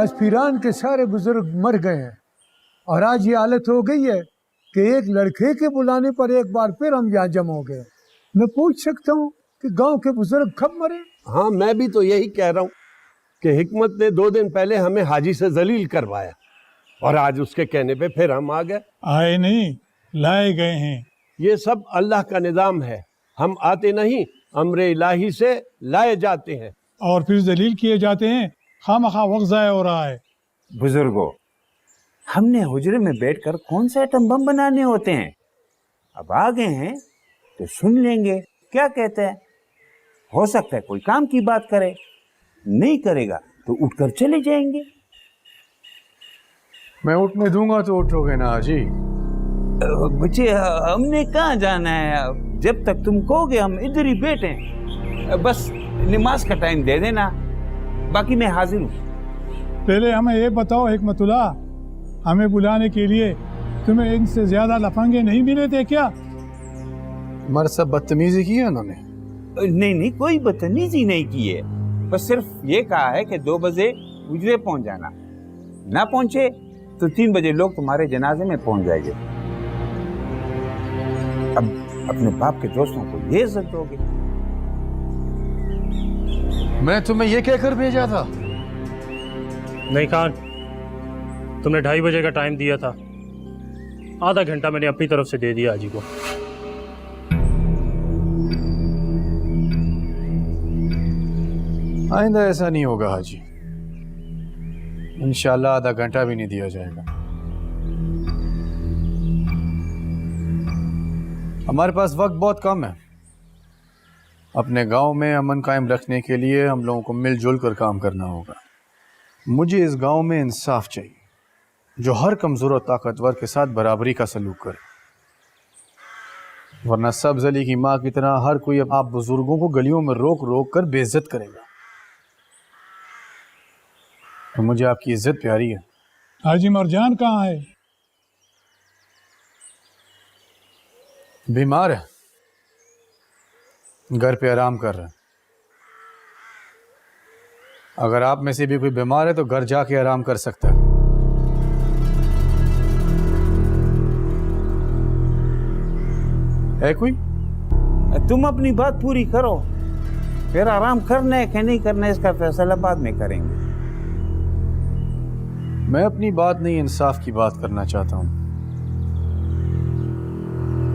लसपीरान के सारे बुजुर्ग मर गए हैं और आज ये हालत हो गई है कि एक लड़के के बुलाने पर एक बार फिर हम यहाँ जमा हो गए। मैं पूछ सकता हूँ कि गांव के बुजुर्ग कब मरे? हाँ, मैं भी तो यही कह रहा हूँ कि हिकमत ने 2 दिन पहले हमें हाजी से जलील करवाया और आज उसके कहने पे फिर हम आ गए। आए नहीं, लाए गए हैं। ये सब अल्लाह का निजाम है। हम आते नहीं, अम्रे इलाही से लाए जाते हैं और फिर जलील किए जाते हैं। खामखा वक्त ज़ाया हो रहा है। बुजुर्गों, हमने हुजरे में बैठकर कौन से आइटम बम बनाने होते हैं? अब आ गए हैं तो सुन लेंगे क्या कहते हैं। हो सकता है कोई काम की बात करे, नहीं करेगा तो उठकर चले जाएंगे। मैं उठने दूंगा तो उठोगे ना हाजी? बच्चे, हमने कहाँ जाना है? जब तक तुम कहोगे हम इधर ही बैठे हैं। बस नमाज का टाइम दे देना, बाकी मैं हाजिर हूँ। पहले हमें ये बताओ हिकमतुल्लाह, हमें बुलाने के लिए तुम्हें इनसे ज्यादा लफंगे नहीं मिले थे क्या? हमारे सब बदतमीजी की है उन्होंने? नहीं, कोई बदतमीजी नहीं की है। बस सिर्फ ये कहा है कि 2 बजे हुजरे पहुंच जाना। ना पहुंचे तो 3 बजे लोग तुम्हारे जनाजे में पहुंच जाएंगे। अब अपने बाप के दोस्तों को ये इज्जत दोगे? मैं तुम्हें ये कहकर भेजा था। नहीं खान, तुमने 2:30 बजे का टाइम दिया था। आधा घंटा मैंने अपनी तरफ से दे दिया हाजी को। आइंदा ऐसा नहीं होगा हाजी, इंशाल्लाह आधा घंटा भी नहीं दिया जाएगा। हमारे पास वक्त बहुत कम है। अपने गांव में अमन कायम रखने के लिए हम लोगों को मिलजुल कर काम करना होगा। मुझे इस गांव में इंसाफ चाहिए, जो हर कमजोर और ताकतवर के साथ बराबरी का सलूक करे, वरना सब्ज अली की माँ की तरह हर कोई आप बुजुर्गों को गलियों में रोक रोक कर बेइज्जत करेगा। तो मुझे आपकी इज्जत प्यारी है। हाजी मरजान कहाँ है? बीमार है, घर पे आराम कर रहे हैं। अगर आप में से भी कोई बीमार है तो घर जाके आराम कर सकता है। है कोई? तुम अपनी बात पूरी करो, फिर आराम करना है कि नहीं करना है इसका फैसला बाद में करेंगे। मैं अपनी बात नहीं, इंसाफ की बात करना चाहता हूं।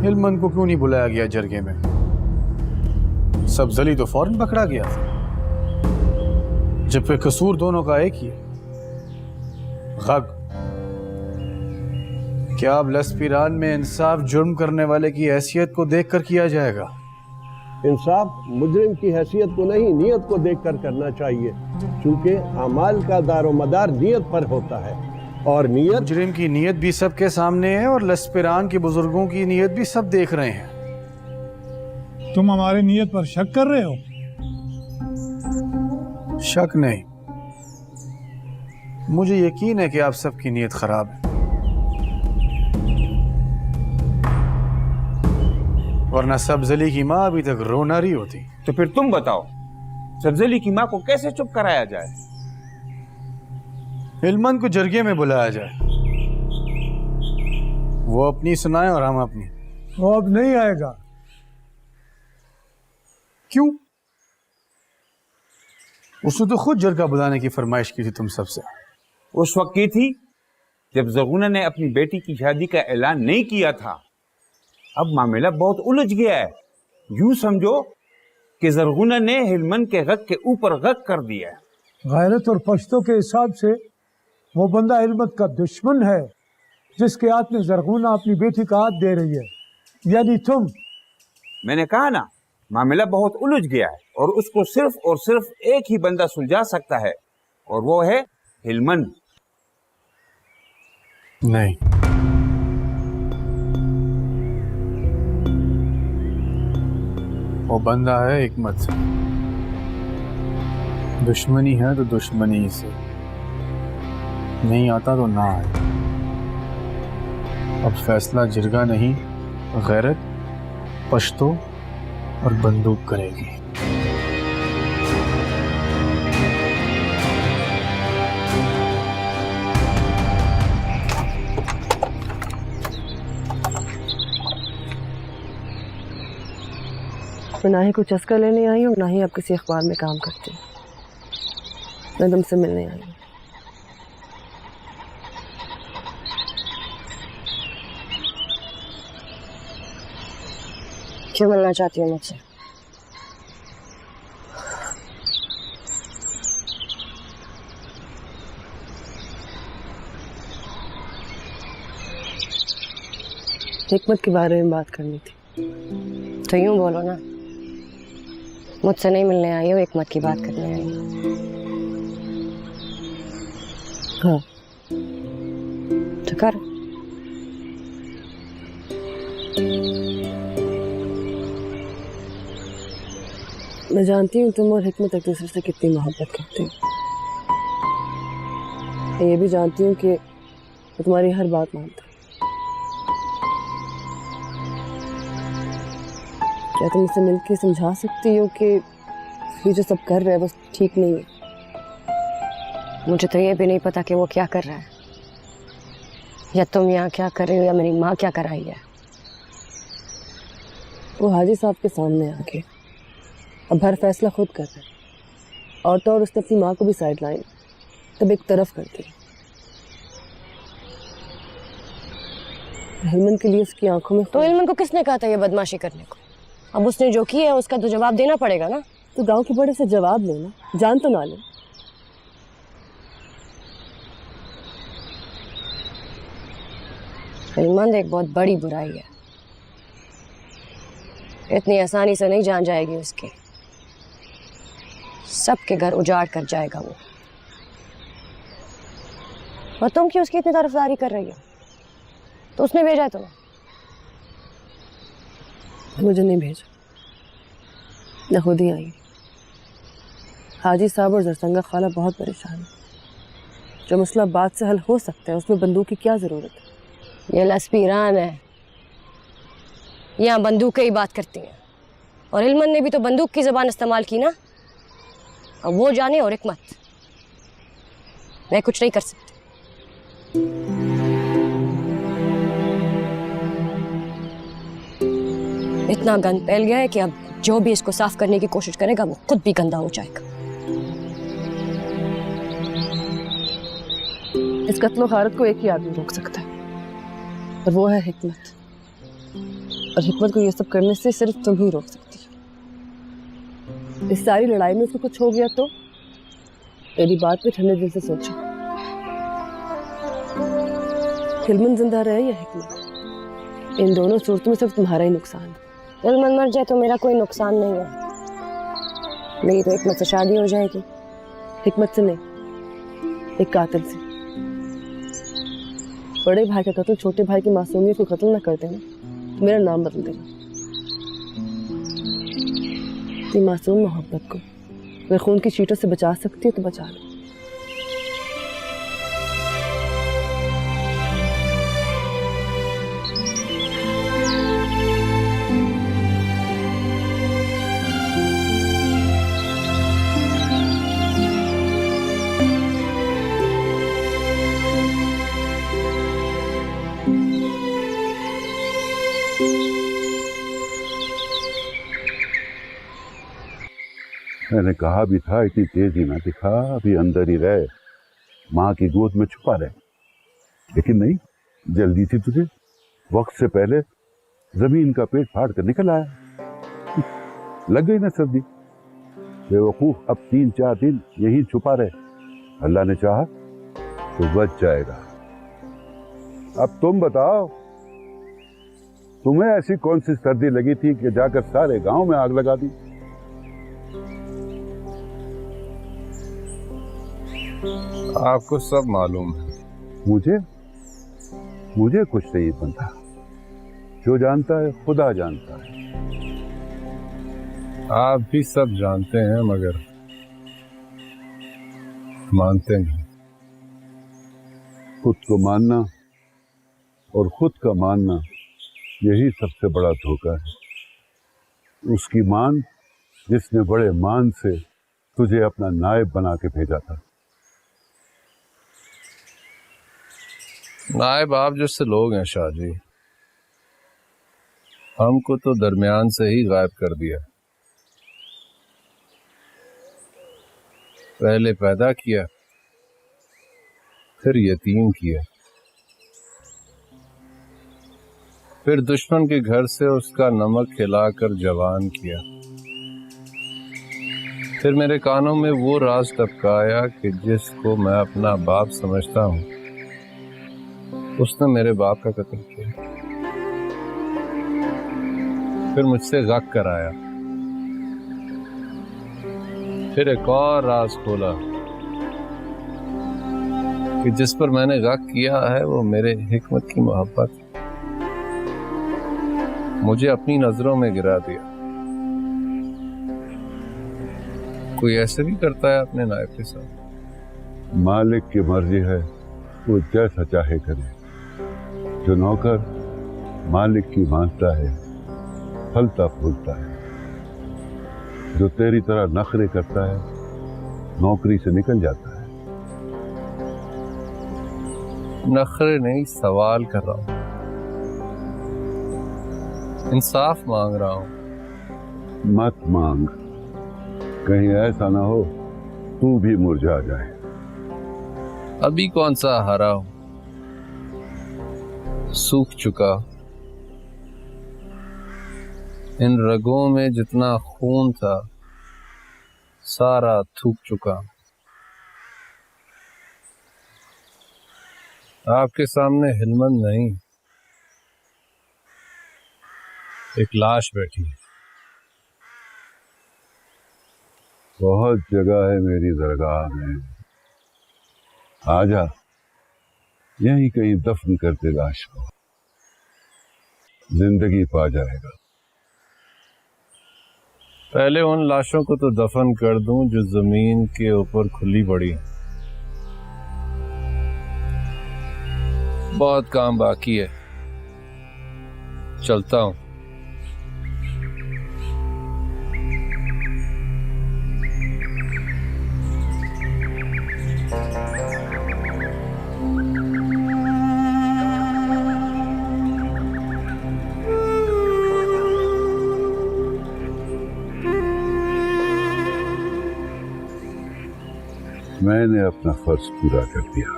हिलमन को क्यों नहीं बुलाया गया जरगे में? सब्जली तो फौरन पकड़ा गया था, जबकि कसूर दोनों का एक ही है। गग, क्या अब लसपीरान में इंसाफ जुर्म करने वाले की हैसियत को देखकर किया जाएगा? इंसाफ मुजरिम की हैसियत को नहीं, नीयत को देखकर करना चाहिए, क्योंकि अमाल का दारोमदार नीयत पर होता है। और नीयत, मुजरिम की नीयत भी सबके सामने है और लसपीरान के बुजुर्गों की नीयत भी सब देख रहे हैं। तुम हमारी नीयत पर शक कर रहे हो? शक नहीं, मुझे यकीन है कि आप सबकी नीयत खराब है, वरना सब्जली की माँ अभी तक रो ना रही होती। तो फिर तुम बताओ, सब्जली की माँ को कैसे चुप कराया जाए? हिलमन को जरगे में बुलाया जाए, वो अपनी सुनाए और हम अपनी। वो अब नहीं आएगा। क्यों? उसने तो खुद जरगा बुलाने की फरमाइश की थी तुम सबसे। उस वक्त की थी जब ज़रगुना ने अपनी बेटी की शादी का ऐलान नहीं किया था। अब मामला बहुत उलझ गया है। यूं समझो कि ज़रगुना ने हिलमन के गक के ऊपर गक कर दिया है। गैरत और पश्तों के हिसाब से वो बंदा हिलमत का दुश्मन है, जिसके हाथ में ज़रगुना अपनी बेटी का हाथ दे रही है, यानी तुम। मैंने कहा ना, मामला बहुत उलझ गया है और उसको सिर्फ और सिर्फ एक ही बंदा सुलझा सकता है, और वो है हिलमन। नहीं, वो बंदा है हिकमत। दुश्मनी है तो दुश्मनी ही से, नहीं आता तो ना आए। अब फैसला जिरगा नहीं, गैरत, पश्तो और बंदूक करेगी। मैं ना ही कोई चस्का लेने आई हूँ, ना ही आप किसी अखबार में काम करती हूँ। मैं तुमसे मिलने आई हूँ। क्यों मिलना चाहती हूँ मुझसे? हिकमत के बारे में बात करनी थी। तो यूं बोलो ना, मुझसे नहीं मिलने आई हो, हिकमत की बात करने आई हो। हाँ, तो कर। मैं जानती हूँ तुम और हिकमत एक दूसरे से कितनी मोहब्बत करते हो। मैं ये भी जानती हूँ कि मैं तुम्हारी हर बात मानता हूँ। क्या तुम इसे मिलकर समझा सकती हो कि ये जो सब कर रहे हैं बस ठीक नहीं है? मुझे तो ये भी नहीं पता कि वो क्या कर रहा है, या तुम यहाँ क्या कर रही हो, या मेरी माँ क्या कर रही है। वो हाजी साहब के सामने आके अब हर फैसला खुद कर रहे हैं, और तो और उसने अपनी माँ को भी साइड लाइन तब एक तरफ कर दी। हेलमंद के लिए उसकी आंखों में तो इल्मन को किसने कहा था ये बदमाशी करने को? अब उसने जो किया है उसका तो जवाब देना पड़ेगा ना। तो गांव के बड़े से जवाब लो ना, जान तो ना ले। इल्मन एक बहुत बड़ी बुराई है, इतनी आसानी से नहीं जान जाएगी उसके। सबके घर उजाड़ कर जाएगा वो। और तुम क्यों उसकी इतनी तरफदारी कर रही हो? तो उसने भेजा है तुम्हें? मुझे नहीं भेजा, मैं खुद ही आई। हाजी साहब और जरसंगा खाला बहुत परेशान है। जो मसला बात से हल हो सकता है उसमें बंदूक की क्या जरूरत है? ये लस्पीरान है, यहाँ बंदूकें ही बात करती हैं। और इल्मन ने भी तो बंदूक की जबान इस्तेमाल की ना। अब वो जाने और हिकमत, मैं कुछ नहीं कर सकती। इतना गंद फैल गया है कि अब जो भी इसको साफ करने की कोशिश करेगा वो खुद भी गंदा हो जाएगा। इस कत्लो गारत को एक ही आदमी रोक सकता है, और वो है हिकमत। और हिकमत को ये सब करने से सिर्फ तुम ही रोक सकती हो। इस सारी लड़ाई में उसको कुछ हो गया तो मेरी बात पे ठंडे दिल से सोचो। हिलमन जिंदा रहे या हिकमत, इन दोनों सूरतों में सिर्फ तुम्हारा ही नुकसान है। इल्मन मर जाए तो मेरा कोई नुकसान नहीं है, मेरी तो हिकमत से शादी हो जाएगी। हिकमत से नहीं, एक कातिल से। बड़े भाई का कत्ल छोटे भाई की मासूमियत को कत्ल न कर देना तो मेरा नाम बदल देना। अपनी मासूम मोहब्बत को अगर खून की चीटों से बचा सकती हो तो बचा लो। मैंने कहा भी था इतनी तेजी ना दिखा, अभी अंदर ही रहे, माँ की गोद में छुपा रहे। लेकिन नहीं, जल्दी थी तुझे, वक्त से पहले जमीन का पेट फाड़ कर निकल आया। लग गई ना सर्दी। बेवकूफ, अब 3-4 दिन यही छुपा रहे, अल्लाह ने चाहा तो बच जाएगा। अब तुम बताओ, तुम्हें ऐसी कौन सी सर्दी लगी थी कि जाकर सारे गांव में आग लगा दी? आपको सब मालूम है। मुझे कुछ नहीं पता। जो जानता है खुदा जानता है। आप भी सब जानते हैं मगर मानते नहीं। खुद को मानना और खुद का मानना, यही सबसे बड़ा धोखा है। उसकी मान जिसने बड़े मान से तुझे अपना नायब बना के भेजा था। नायब आप जैसे लोग हैं शाह जी, हमको तो दरमियान से ही गायब कर दिया। पहले पैदा किया, फिर यतीम किया, फिर दुश्मन के घर से उसका नमक खिलाकर जवान किया, फिर मेरे कानों में वो राज टपकाया कि जिसको मैं अपना बाप समझता हूं, उसने मेरे बाप का कत्ल किया। फिर मुझसे गक कराया, फिर एक और राज खोला कि जिस पर मैंने गक किया है वो मेरे हिकमत की मोहब्बत। मुझे अपनी नजरों में गिरा दिया। कोई ऐसे भी करता है अपने नायब के साथ? मालिक की मर्जी है, वो जैसा चाहे करे। जो नौकर मालिक की मानता है फलता फूलता है, जो तेरी तरह नखरे करता है नौकरी से निकल जाता है। नखरे नहीं, सवाल कर रहा हूं, इंसाफ मांग रहा हूं। मत मांग, कहीं ऐसा ना हो तू भी मुरझा जाए। अभी कौन सा हरा हूं, सूख चुका। इन रगों में जितना खून था सारा थूक चुका। आपके सामने हिलमंद नहीं, एक लाश बैठी है। बहुत जगह है मेरी दरगाह में, आजा, यहीं कहीं दफन कर दे लाश को, जिंदगी पा जाएगा। पहले उन लाशों को तो दफन कर दूं जो जमीन के ऊपर खुली पड़ी है। बहुत काम बाकी है, चलता हूं। मैंने अपना फर्ज पूरा कर दिया,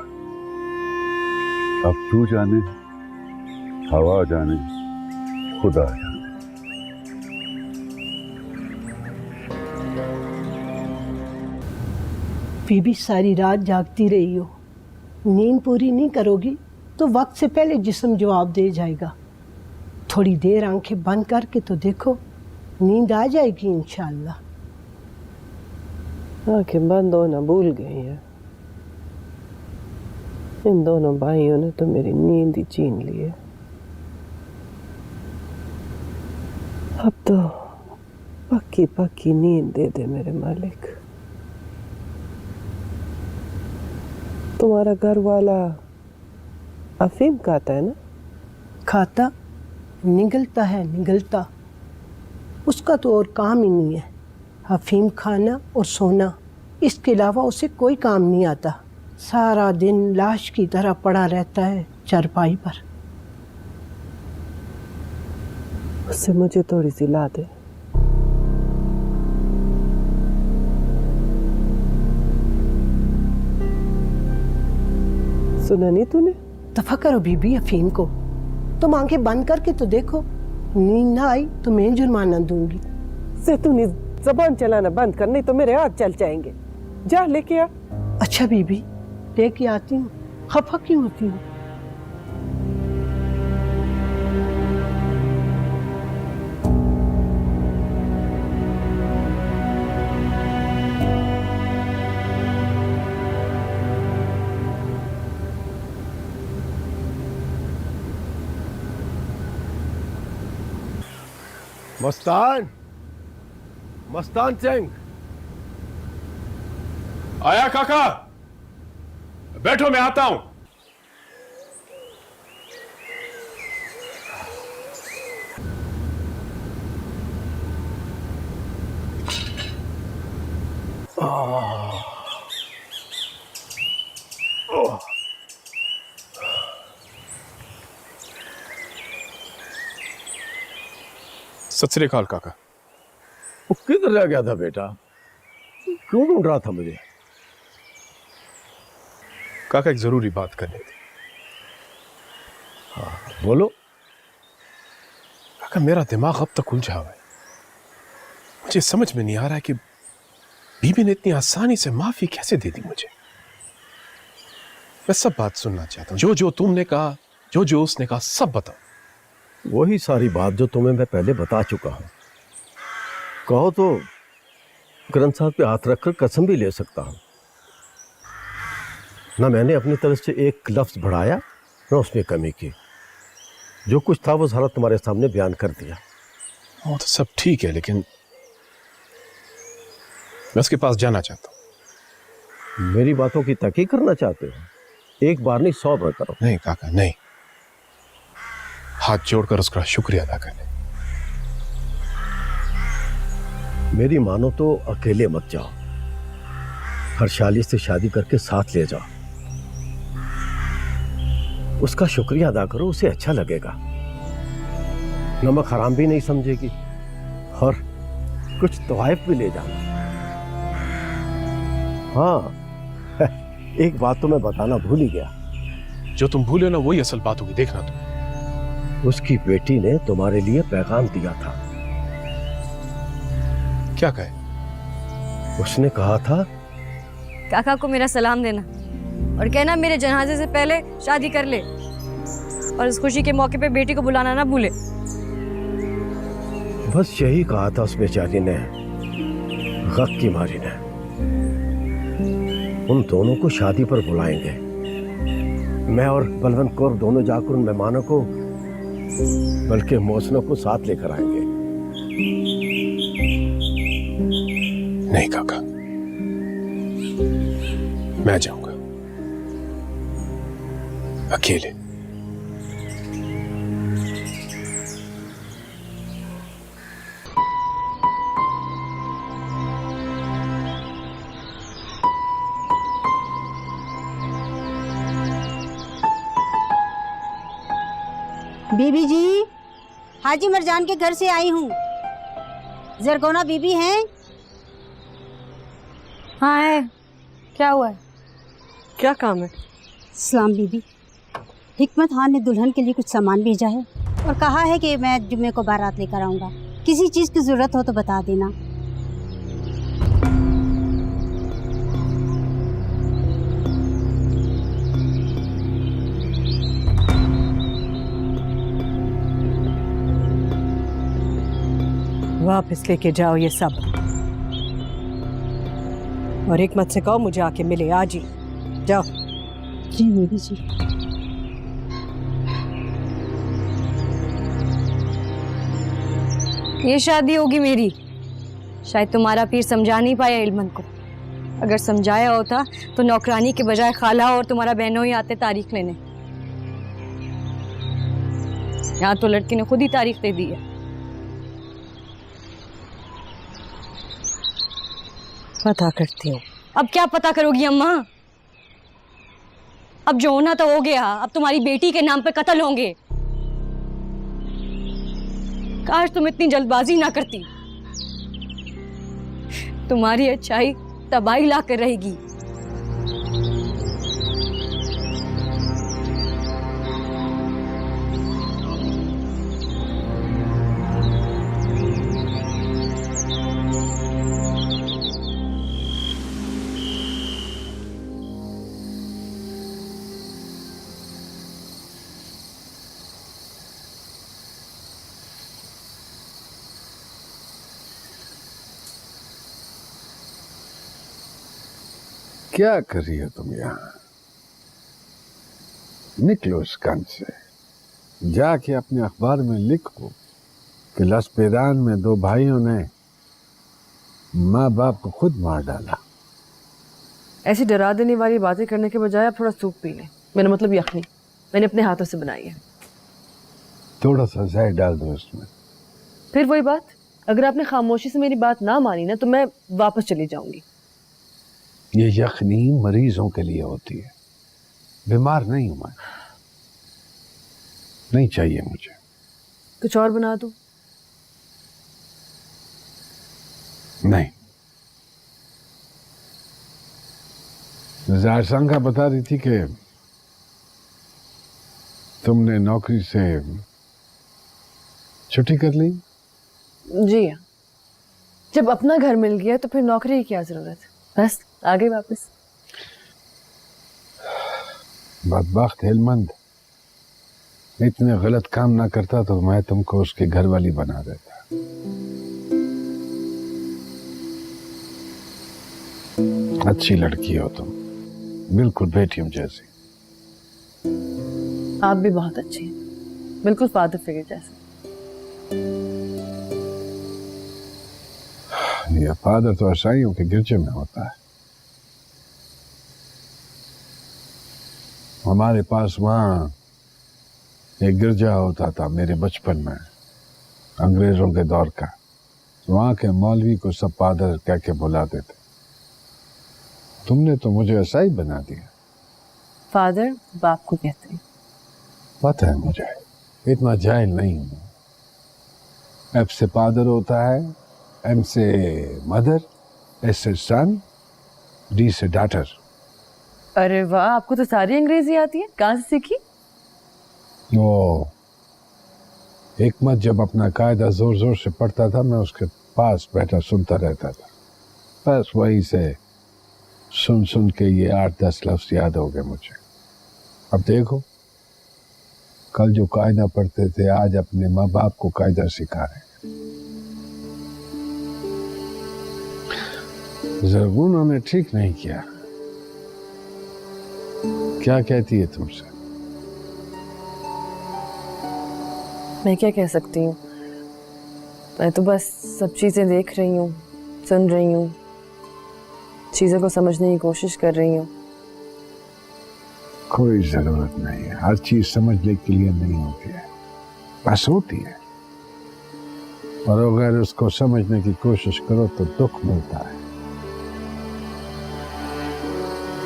अब तू जाने, हवा जाने, खुदा जाने। बीबी सारी रात जागती रही हो, नींद पूरी नहीं करोगी तो वक्त से पहले जिस्म जवाब दे जाएगा। थोड़ी देर आंखें बंद करके तो देखो, नींद आ जाएगी इंशाअल्लाह। आंखें बंद होना भूल गई है। इन दोनों भाइयों ने तो मेरी नींद ही छीन ली है। अब तो पक्की पक्की नींद दे दे मेरे मालिक। तुम्हारा घर वाला अफीम खाता है ना? खाता निगलता है, निगलता। उसका तो और काम ही नहीं है, अफीम खाना और सोना। इसके अलावा उसे कोई काम नहीं आता। सारा दिन लाश की तरह पड़ा रहता है चारपाई पर। उससे मुझे थोड़ी सी ला दे। सुना नहीं तूने? दफा करो बीबी अफीम को। तुम आंखें बंद करके तो देखो, नींद ना आई तो मैं जुर्माना दूंगी। जैतूनी ज़बान चलाना बंद कर, नहीं तो मेरे हाथ चल जाएंगे। जा लेके आ। अच्छा बीबी, लेके आती हूँ। खफा क्यों होती हूँ? मस्तान, मस्तान सिंह। आया काका, बैठो मैं आता हूं। सत श्री अकाल काका। वो किधर रह गया था बेटा? क्यों ढूंढ रहा था मुझे? काका एक जरूरी बात करनी थी। हाँ बोलो। काका मेरा दिमाग अब तक उलझा हुआ है। मुझे समझ में नहीं आ रहा है कि बीबी ने इतनी आसानी से माफी कैसे दे दी मुझे। मैं सब बात सुनना चाहता हूँ, जो जो तुमने कहा, जो जो उसने कहा, सब बताओ। वही सारी बात जो तुम्हें मैं पहले बता चुका हूं। कहो तो ग्रंथ साहब पे हाथ रखकर कसम भी ले सकता हूं। ना मैंने अपनी तरफ से एक लफ्ज बढ़ाया ना उसमें कमी की। जो कुछ था वो सारा तुम्हारे सामने बयान कर दिया। वो तो सब ठीक है, लेकिन मैं उसके पास जाना चाहता हूं। मेरी बातों की तहकीक करना चाहते हो? एक बार नहीं 100 बार करो। नहीं काका नहीं, हाथ जोड़कर उसका शुक्रिया अदा कर ले। मेरी मानो तो अकेले मत जाओ, हर्षाली से शादी करके साथ ले जाओ। उसका शुक्रिया अदा करो, उसे अच्छा लगेगा। नमक हराम भी नहीं समझेगी और कुछ तोहफे भी ले जाना। हाँ एक बात तो मैं बताना भूल ही गया। जो तुम भूले ना वही असल बात होगी, देखना तुम। उसकी बेटी ने तुम्हारे लिए पैगाम दिया था। क्या कहे? उसने कहा था काका को मेरा सलाम देना और कहना मेरे जनाजे से पहले शादी कर ले, और इस खुशी के मौके पे बेटी को बुलाना ना भूले। बस यही कहा था उस बेचारी ने, गक की मारी ने। उन दोनों को शादी पर बुलाएंगे। मैं और बलवंत कौर दोनों जाकर उन मेहमानों को, बल्कि मोहसिनों को साथ लेकर आएंगे। नहीं काका, मैं जाऊंगा अकेले। बीबी जी, हाजी मरजान के घर से आई हूँ। जरगोना बीबी हैं? हाँ है। क्या हुआ है? क्या काम है? सलाम बीबी। हिकमत खान ने दुल्हन के लिए कुछ सामान भेजा है और कहा है कि मैं जुम्मे को बारात लेकर आऊँगा। किसी चीज़ की ज़रूरत हो तो बता देना। वापस लेके जाओ ये सब, और हिकमत से कहो मुझे आके मिले आज ही। जाओ। जी बीबी जी। ये शादी होगी मेरी। शायद तुम्हारा पीर समझा नहीं पाया इल्मन को। अगर समझाया होता तो नौकरानी के बजाय खाला और तुम्हारा बहनों ही आते तारीख लेने। यहाँ तो लड़की ने खुद ही तारीख दे दी है। पता करती हूँ। अब क्या पता करोगी अम्मा? अब जो होना तो हो गया। अब तुम्हारी बेटी के नाम पे कत्ल होंगे। काश तुम इतनी जल्दबाजी ना करती। तुम्हारी अच्छाई तबाही ला कर रहेगी। क्या कर रही हो तुम यहाँ? निकलो इस कंध से, जाके अपने अखबार में लिखो कि लसपेरान में 2 भाइयों ने माँ बाप को खुद मार डाला। ऐसी डरा देने वाली बातें करने के बजाय आप थोड़ा सूप पी लें। मेरा मतलब यखनी मैंने अपने हाथों से बनाई है। थोड़ा सा जहर डाल दो उसमें। फिर वही बात, अगर आपने खामोशी से मेरी बात ना मानी ना तो मैं वापस चली जाऊंगी। ये यखनी मरीजों के लिए होती है, बीमार नहीं हूं मैं। नहीं चाहिए मुझे। कुछ और बना दूं? नहीं, जारसांगा बता रही थी कि तुमने नौकरी से छुट्टी कर ली। जी हाँ, जब अपना घर मिल गया तो फिर नौकरी की क्या जरूरत, बस आ गए वापस। बदबख्त हेलमंद, इतने गलत काम ना करता तो मैं तुमको उसकी घरवाली बना देता। अच्छी लड़की हो तुम, बिल्कुल बेटियों जैसी। आप भी बहुत अच्छी हैं, बिल्कुल फादर फिगर जैसे। ये फादर तो ईसाइयों के गिरजे में होता है। हमारे पास वहां एक गिरजा होता था मेरे बचपन में, अंग्रेजों के दौर का। वहां के मौलवी को सब फादर कह के बुलाते थे। तुमने तो मुझे ईसाई बना दिया। फादर बाप को कहते हैं। पता है मुझे, इतना जाहिल नहीं हूं। एफ से फादर होता है, एम से मदर, एस से सन, डी से डॉटर। अरे वाह, आपको तो सारी अंग्रेजी आती है, कहाँ से सीखी? वो हिकमत जब अपना कायदा जोर जोर से पढ़ता था, मैं उसके पास बैठा सुनता रहता था। बस वहीं से सुन सुन के ये 8-10 लफ्ज याद हो गए मुझे। अब देखो, कल जो कायदा पढ़ते थे आज अपने माँ बाप को कायदा सिखा रहे हैं। ज़रगुन ने ठीक नहीं किया। क्या कहती है तुमसे? मैं क्या कह सकती हूँ, मैं तो बस सब चीजें देख रही हूँ, सुन रही हूँ, चीजों को समझने की कोशिश कर रही हूँ। कोई जरूरत नहीं है, हर चीज समझने के लिए नहीं होती है, बस होती है। और अगर उसको समझने की कोशिश करो तो दुख मिलता है।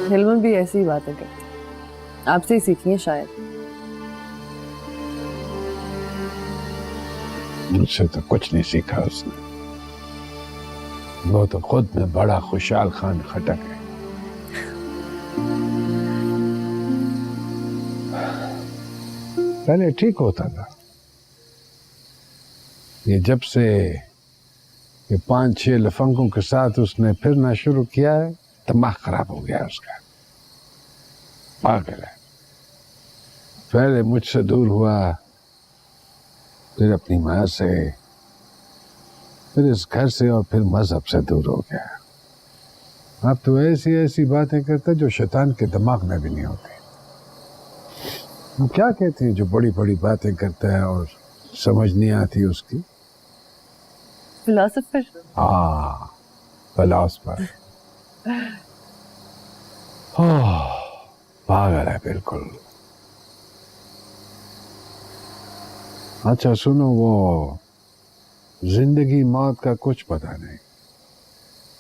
हिलमन भी ऐसी ही बातें करती, आपसे ही सीखी है शायद। मुझसे तो कुछ नहीं सीखा उसने, वो तो खुद में बड़ा खुशहाल खान खटक है। पहले ठीक होता था, ये जब से ये 5-6 लफंगों के साथ उसने फिरना शुरू किया है, दिमाग खराब हो गया उसका, पागल है। पहले मुझसे दूर हुआ, फिर अपनी माँ से, फिर इस घर से, और फिर मजहब से दूर हो गया। अब तो ऐसी ऐसी बातें करता जो शैतान के दिमाग में भी नहीं होती। वो क्या कहती है जो बड़ी बड़ी बातें करता है और समझ नहीं आती उसकी? फिलोसोफर। हाँ, फिलोसोफर। पागल है बिल्कुल। अच्छा सुनो, वो जिंदगी मौत का कुछ पता नहीं,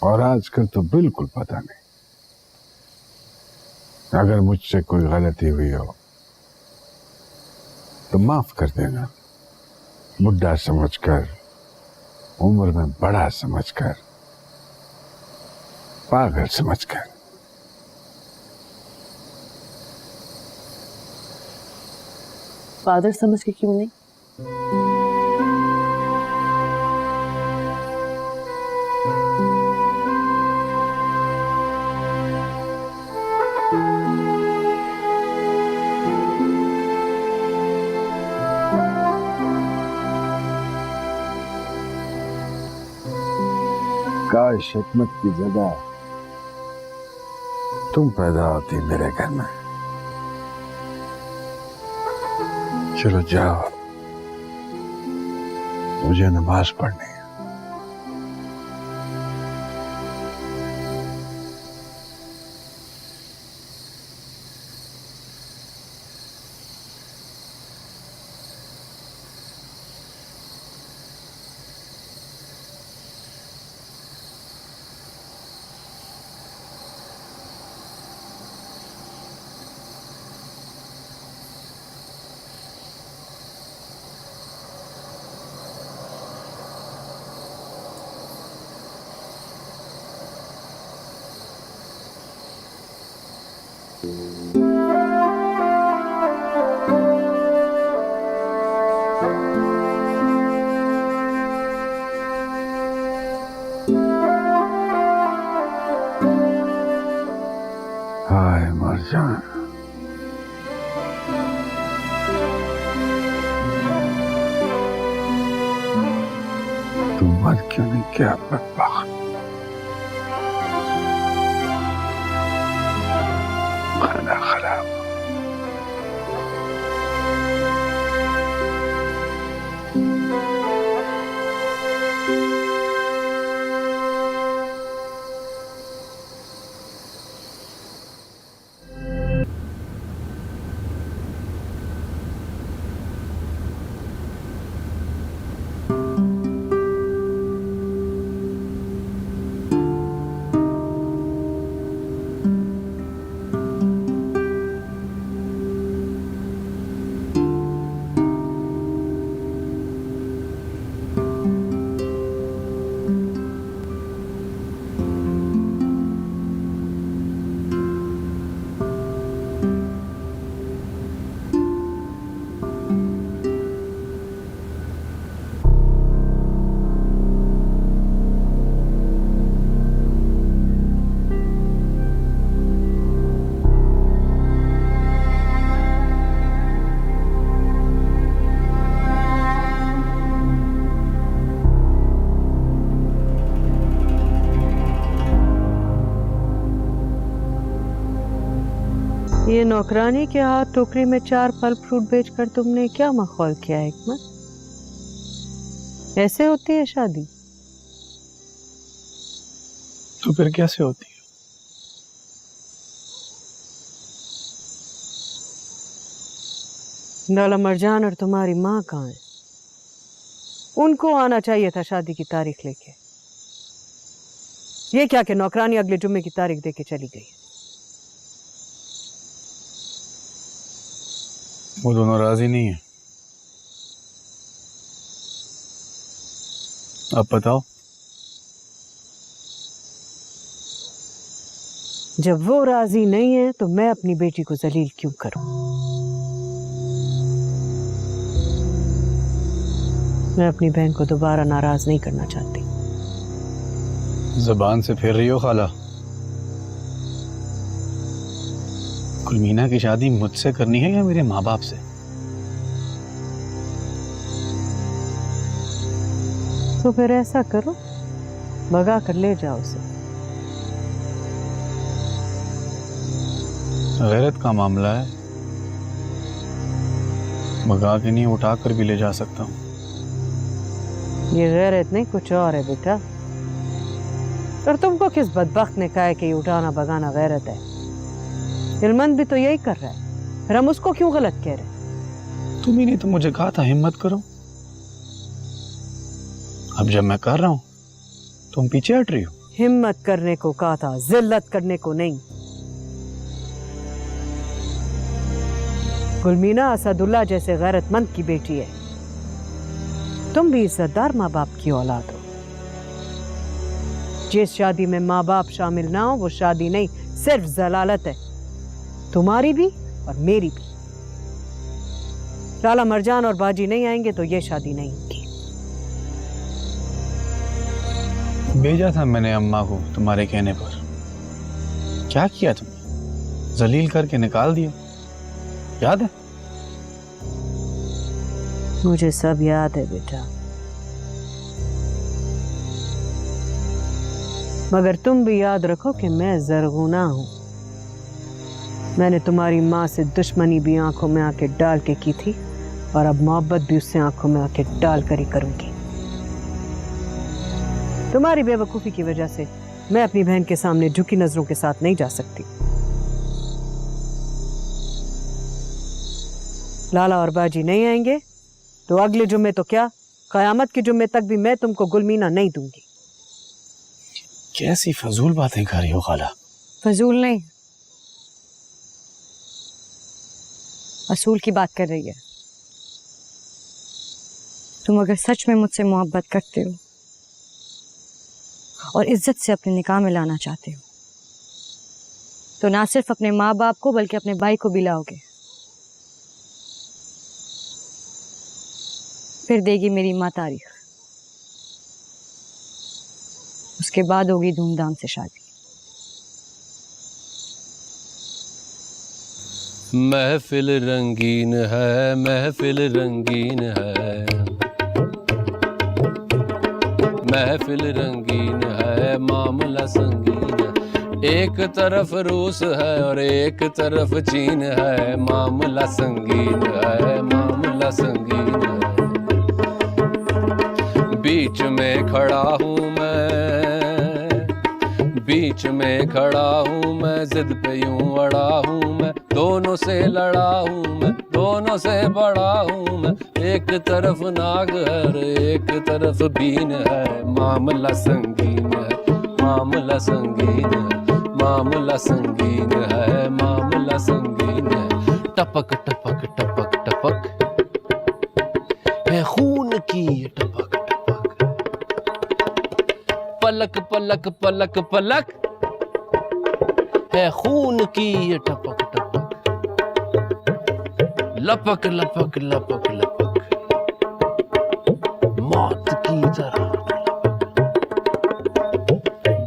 और आजकल तो बिल्कुल पता नहीं। अगर मुझसे कोई गलती हुई हो तो माफ कर देना, बुढ़ा समझकर, उम्र में बड़ा समझकर, पागल समझकर। फादर समझ के क्यों नहीं? काश हिकमत की जगह तुम पैदा होती मेरे घर में। चलो जाओ, मुझे नमाज पढ़नी है। हाय मरजान, तू मर क्यों नहीं क्या बदबख्त। खाना खराब। ये नौकरानी के हाथ टोकरी में 4 फल फ्रूट बेचकर तुमने क्या मखौल किया है हिकमत? ऐसे होती है शादी? तो फिर कैसे होती है? लाला मरजान और तुम्हारी माँ कहाँ है? उनको आना चाहिए था शादी की तारीख लेके। ये क्या कि नौकरानी अगले जुम्मे की तारीख देके चली गई। वो दोनों राजी नहीं है। अब बताओ। जब वो राजी नहीं है तो मैं अपनी बेटी को जलील क्यों करूं? मैं अपनी बहन को दोबारा नाराज नहीं करना चाहती। जबान से फेर रही हो खाला। कुलमीना की शादी मुझसे करनी है या मेरे माँ बाप से? तो फिर ऐसा करो, भगा कर ले जाओ उसे। गैरत का मामला है, भगा के नहीं उठा कर भी ले जा सकता हूँ। ये गैरत नहीं कुछ और है बेटा। और तुमको किस बदबख्त ने कहा है कि ये उठाना भगाना गैरत है? इल्मन भी तो यही कर रहा है, फिर हम उसको क्यों गलत कह रहे? तुम ही ने तो मुझे कहा था हिम्मत करो। अब जब मैं कर रहा हूं तुम पीछे हट रही हो। हिम्मत करने को कहा था, जिल्लत करने को नहीं। गुलमीना असदुल्ला जैसे गैरतमंद की बेटी है। तुम भी इज्जतदार माँ बाप की औलाद हो। जिस शादी में माँ बाप शामिल ना हो वो शादी नहीं, सिर्फ जलालत है, तुम्हारी भी और मेरी भी। लाला मरजान और बाजी नहीं आएंगे तो ये शादी नहीं होगी। भेजा था मैंने अम्मा को तुम्हारे कहने पर। क्या किया तुमने? जलील करके निकाल दिया, याद है? मुझे सब याद है बेटा, मगर तुम भी याद रखो कि मैं जरगुना हूं। मैंने तुम्हारी माँ से दुश्मनी भी आंखों में आके डाल के की थी और अब मोहब्बत भी उससे आंखों में आके डाल कर ही करूंगी। तुम्हारी बेवकूफी की वजह से मैं अपनी बहन के सामने झुकी नजरों के साथ नहीं जा सकती। लाला और बाजी नहीं आएंगे तो अगले जुम्मे तो क्या, कयामत के जुम्मे तक भी मैं तुमको गुलमीना नहीं दूंगी। कैसी फजूल बातें कर रही हो खाला? फजूल नहीं, असूल की बात कर रही है। तुम अगर सच में मुझसे मोहब्बत करते हो और इज्जत से अपने निकाह में लाना चाहते हो तो ना सिर्फ अपने माँ बाप को बल्कि अपने भाई को भी लाओगे। फिर देगी मेरी माँ तारीख, उसके बाद होगी धूमधाम से शादी। महफिल रंगीन है, महफिल रंगीन है, महफिल रंगीन है, मामला संगीन है। एक तरफ रूस है और एक तरफ चीन है, मामला संगीन है, मामला संगीन है। बीच में खड़ा हूँ मैं, बीच में खड़ा हूँ मैं, जिद पे यूं अड़ा हूँ मैं, दोनों से लड़ा हूँ मैं, दोनों से बड़ा हूँ मैं। एक तरफ नाग है और एक तरफ बीन है, मामला संगीन है, मामला संगीन है, मामला संगीन है, मामला संगीन है। टपक टपक टपक टपक है खून की ये टपक टपक, पलक पलक पलक पलक है खून की ये टपक टपक, लपक लपक लपक लपक मौत की तरह,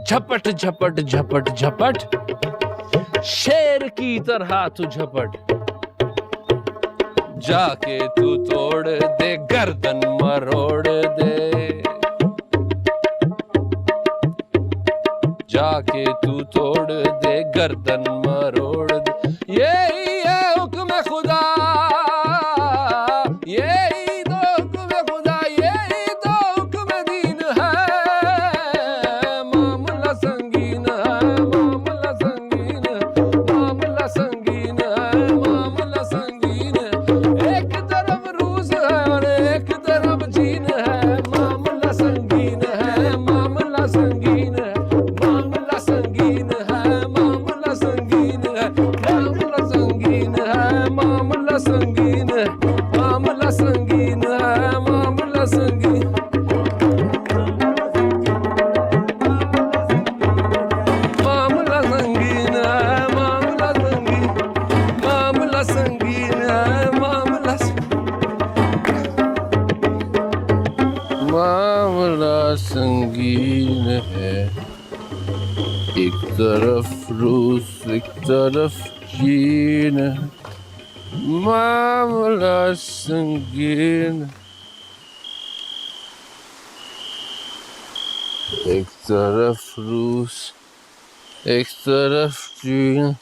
झपट झपट झपट झपट शेर की तरह तू झपट, जाके तू तोड़ दे गर्दन मरोड़ दे, जाके तू तोड़ दे गर्दन मरोड़ दे। यही है हुक्म खुदा, यही तो हुक्म खुदा, यही तो हुक्म दीन है, मामला संगीन है, मामला संगीन है, मामला संगीन है, मामला संगीन है। एक तरफ रूस है और एक तरफ चीन है, मामला संगीन है, मामला संगीन है, मामला संगीन है, मामला संगीन है, मामला संगीन है, मामला संगीन है, मामला संगीन है, मामला संगीन, मामला संगीन है, मामला संगीन, मामला संगीन है, मामला मामला संगीन है। एक तरफ रूस एक तरफ चीन, मामला संगीन। एक तरफ रूस एक तरफ चीन।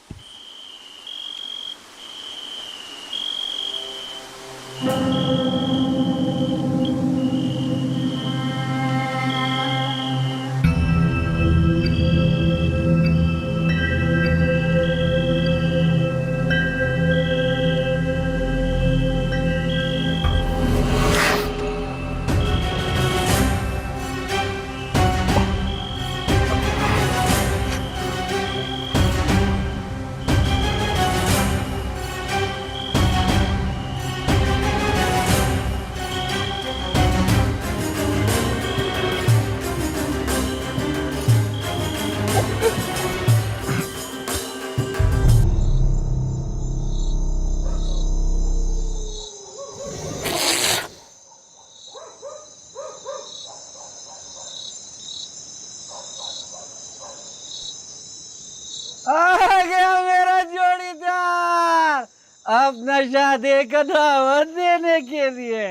आ गया मेरा जोड़ीदार, अपना शादी का दावत देने के लिए।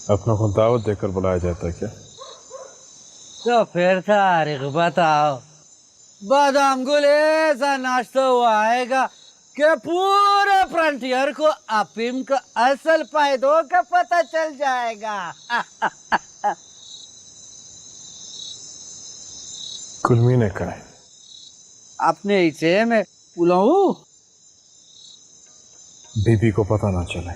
अपना को दावत देकर बुलाया जाता है क्या? तो फिर तारीख बताओ। बादाम गुल ऐसा नाश्ता हुआ आएगा कि पूरे फ्रंटियर को अफीम का असल फायदों का पता चल जाएगा। कुलमी ने कहा है अपने हिस्से में पुलाऊ बीबी को पता ना चले।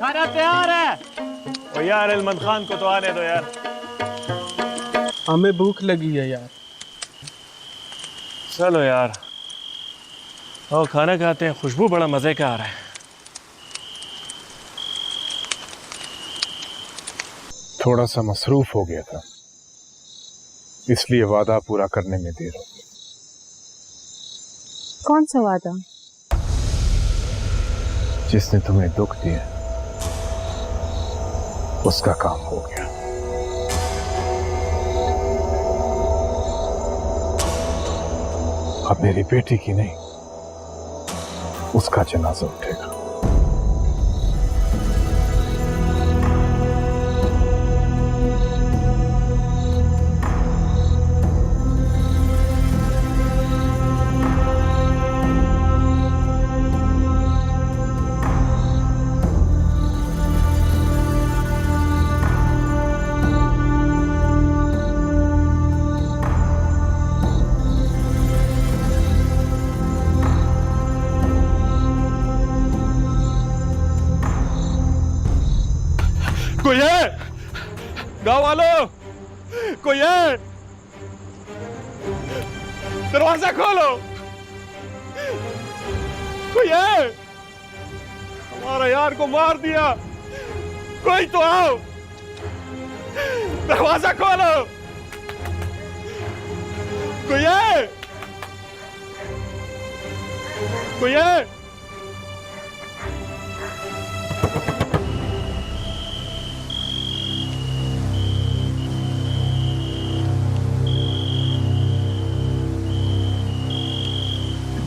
खाना तैयार यार इल्मन खान को तो आने दो यार। हमें भूख लगी है यार। चलो यार और खाना खाते हैं, खुशबू बड़ा मजे का आ रहा है। थोड़ा सा मसरूफ हो गया था, इसलिए वादा पूरा करने में देर हो गई। कौन सा वादा? जिसने तुम्हें दुख दिया उसका काम हो गया। अब मेरी बेटी की नहीं, उसका जनाजा उठेगा। कोई है? गाँव वालों, कोई है? दरवाजा खोलो, कोई है? हमारा यार को मार दिया, कोई तो आओ, दरवाजा खोलो, कोई है? कोई है?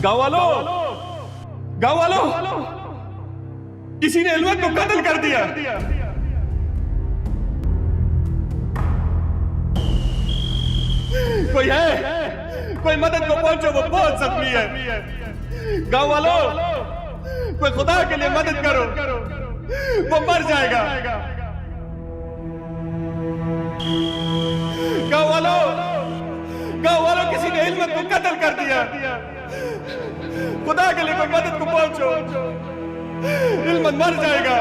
गाँव वालों, किसी ने इल्मत को कत्ल कर दिया। कोई है? कोई मदद को पहुंचो, वो बहुत जख्मी है। गाँव वालों, कोई खुदा के लिए मदद करो, वो मर जाएगा। गाँव वालों, किसी ने इल्मत को कत्ल कर दिया। खुदा के लिए कोई मदद को पहुंचो, इल्मत मर जाएगा।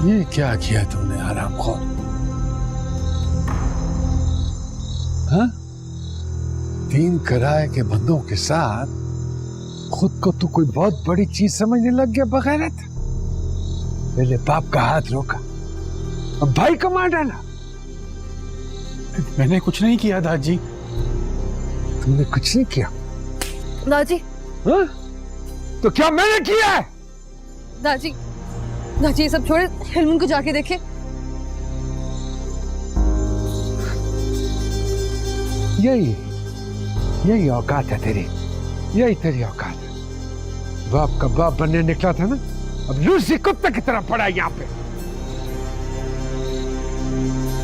ये क्या किया तुमने हरामखोर? हाँ? 3 किराए के बंदों के साथ खुद को तू कोई बहुत बड़ी चीज समझने लग गया बगैरत। पहले बाप का हाथ रोका, अब भाई को मार डाला। मैंने कुछ नहीं किया दादी। तुमने कुछ नहीं किया दादी? हाँ? तो क्या मैंने किया है? दादी ये सब छोड़े, हिलमुन को जाके देखे। यही औकात है तेरी, यही तेरी औकात है। बाप का बाप बनने निकला था ना, अब लूसी कुत्ते की तरह पड़ा यहाँ पे।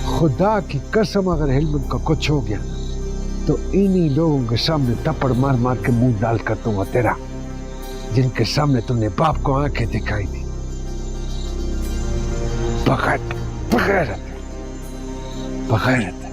खुदा की कसम, अगर हिलमुन को कुछ हो गया तो इन्हीं लोगों के सामने थप्पड़ मार मार के मुंह डाल कर दूंगा तेरा, जिनके सामने तुमने बाप को आंखें दिखाई दी। बगैरत।